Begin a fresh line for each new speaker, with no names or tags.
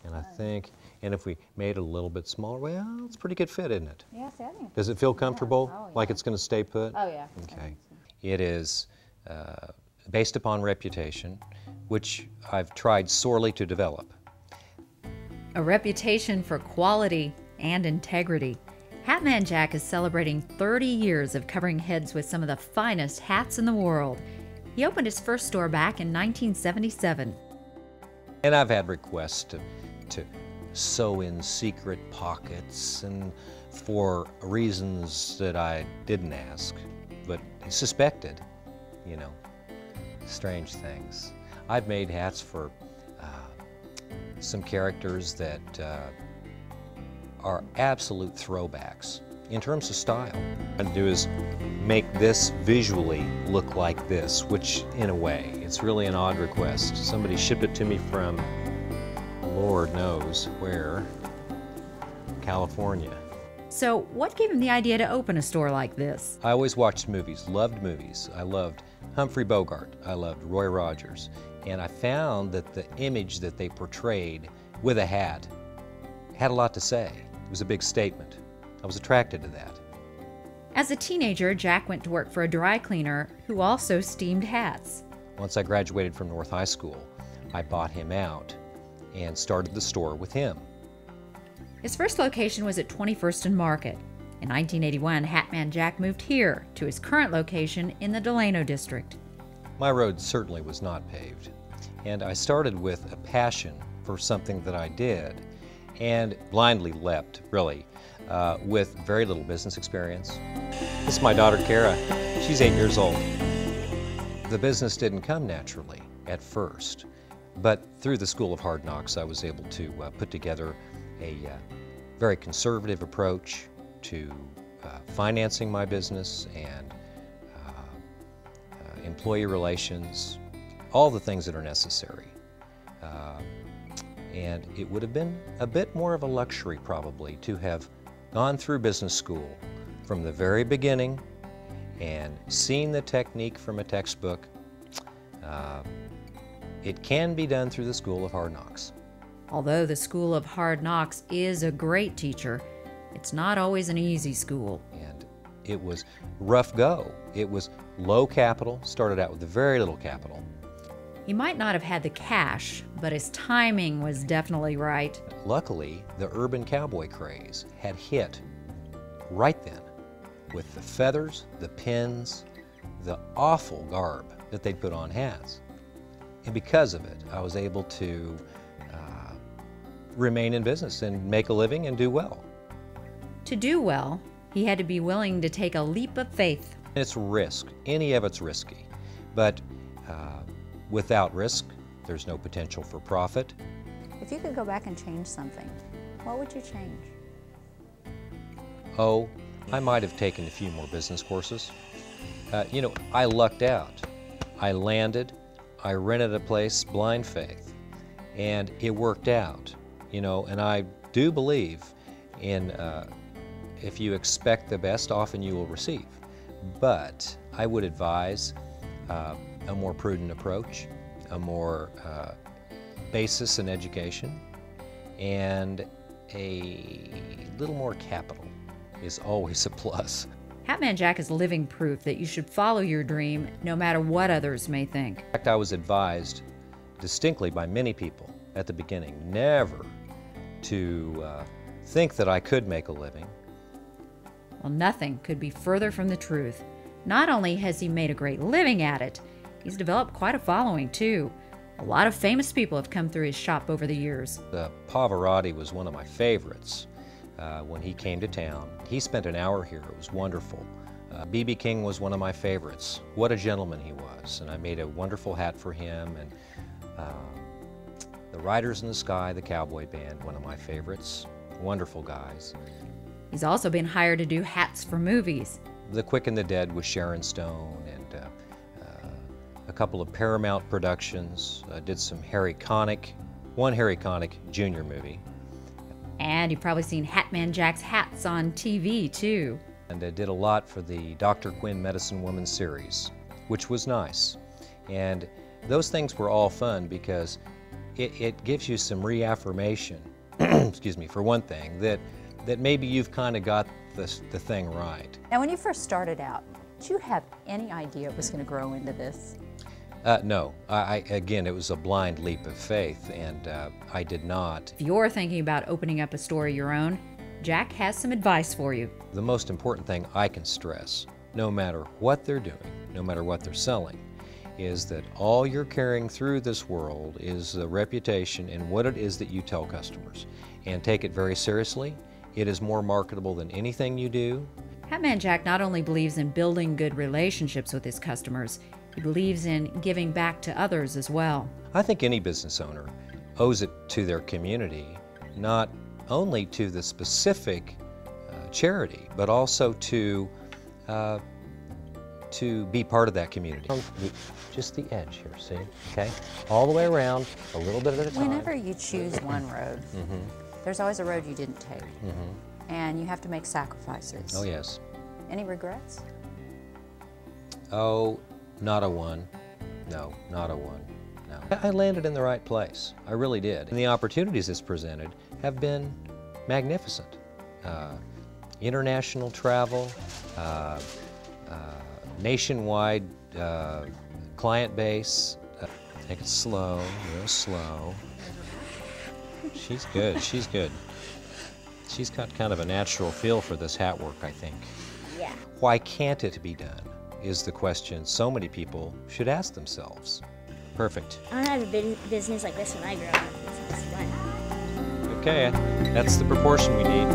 And I think, and if we made it a little bit smaller, well, it's a pretty good fit, isn't it?
Yes, I think.
Does it feel comfortable?
Oh, yeah.
Like it's going to stay put?
Oh, yeah.
Okay. It is based upon reputation, which I've tried sorely to develop.
A reputation for quality and integrity. Hatman Jack is celebrating 30 years of covering heads with some of the finest hats in the world. He opened his first store back in 1977.
And I've had requests to sew in secret pockets and for reasons that I didn't ask, but suspected, you know, strange things. I've made hats for some characters that are absolute throwbacks in terms of style. What I'm do is make this visually look like this, which in a way, it's really an odd request. Somebody shipped it to me from Lord knows where, California.
So what gave him the idea to open a store like this?
I always watched movies, loved movies. I loved Humphrey Bogart, I loved Roy Rogers, and I found that the image that they portrayed with a hat had a lot to say. It was a big statement. I was attracted to that.
As a teenager, Jack went to work for a dry cleaner who also steamed hats.
Once I graduated from North High School, I bought him out and started the store with him.
His first location was at 21st and Market. In 1981, Hatman Jack moved here to his current location in the Delano district.
My road certainly was not paved, and I started with a passion for something that I did and blindly leapt, really, with very little business experience. This is my daughter, Kara. She's 8 years old. The business didn't come naturally at first, but through the School of Hard Knocks, I was able to put together a very conservative approach to financing my business and employee relations, all the things that are necessary. And it would have been a bit more of a luxury probably to have gone through business school from the very beginning and seen the technique from a textbook. It can be done through the School of Hard Knocks.
Although the School of Hard Knocks is a great teacher, it's not always an easy school.
And it was rough go. It was low capital, started out with very little capital.
He might not have had the cash, but his timing was definitely right.
Luckily, the urban cowboy craze had hit right then with the feathers, the pins, the awful garb that they'd put on hats. And because of it, I was able to remain in business and make a living and do well.
To do well, he had to be willing to take a leap of faith.
It's risk. Any of it's risky. But without risk, there's no potential for profit.
If you could go back and change something, what would you change?
Oh, I might have taken a few more business courses. You know, I lucked out. I landed, I rented a place, blind faith, and it worked out. You know, and I do believe in if you expect the best, often you will receive. But I would advise a more prudent approach, a more basis in education, and a little more capital is always a plus.
Hatman Jack is living proof that you should follow your dream no matter what others may think.
In fact, I was advised distinctly by many people at the beginning never to think that I could make a living.
Well, nothing could be further from the truth. Not only has he made a great living at it, he's developed quite a following too. A lot of famous people have come through his shop over the years.
Pavarotti was one of my favorites when he came to town. He spent an hour here. It was wonderful. B.B. King was one of my favorites. What a gentleman he was. And I made a wonderful hat for him. And the Riders in the Sky, the cowboy band, one of my favorites. Wonderful guys.
He's also been hired to do hats for movies.
The Quick and the Dead with Sharon Stone, and a couple of Paramount productions. Did some one Harry Connick Jr. movie.
And you've probably seen Hatman Jack's hats on TV too.
And I did a lot for the Dr. Quinn Medicine Woman series, which was nice. And those things were all fun because it gives you some reaffirmation, excuse me, for one thing, that maybe you've kind of got the thing right.
Now, when you first started out, did you have any idea it was going to grow into this?
No, again, it was a blind leap of faith, and I did not.
If you're thinking about opening up a store of your own, Jack has some advice for you.
The most important thing I can stress, no matter what they're doing, no matter what they're selling, is that all you're carrying through this world is the reputation and what it is that you tell customers. And take it very seriously. It is more marketable than anything you do.
Hatman Jack not only believes in building good relationships with his customers, he believes in giving back to others as well.
I think any business owner owes it to their community, not only to the specific charity, but also to be part of that community. Just the edge here, see? Okay? All the way around, a little bit at a time.
Whenever you choose one road, there's always a road you didn't take. And you have to make sacrifices.
Oh, yes.
Any regrets?
Oh, not a one. No, not a one. No. I landed in the right place. I really did. And the opportunities it's presented have been magnificent. International travel, nationwide client base. Take it slow, real slow. She's good, she's good. She's got kind of a natural feel for this hat work, I think.
Yeah.
Why can't it be done is the question so many people should ask themselves. Perfect.
I want to have a business like this when I grow up. It's fun.
Okay, that's the proportion we need.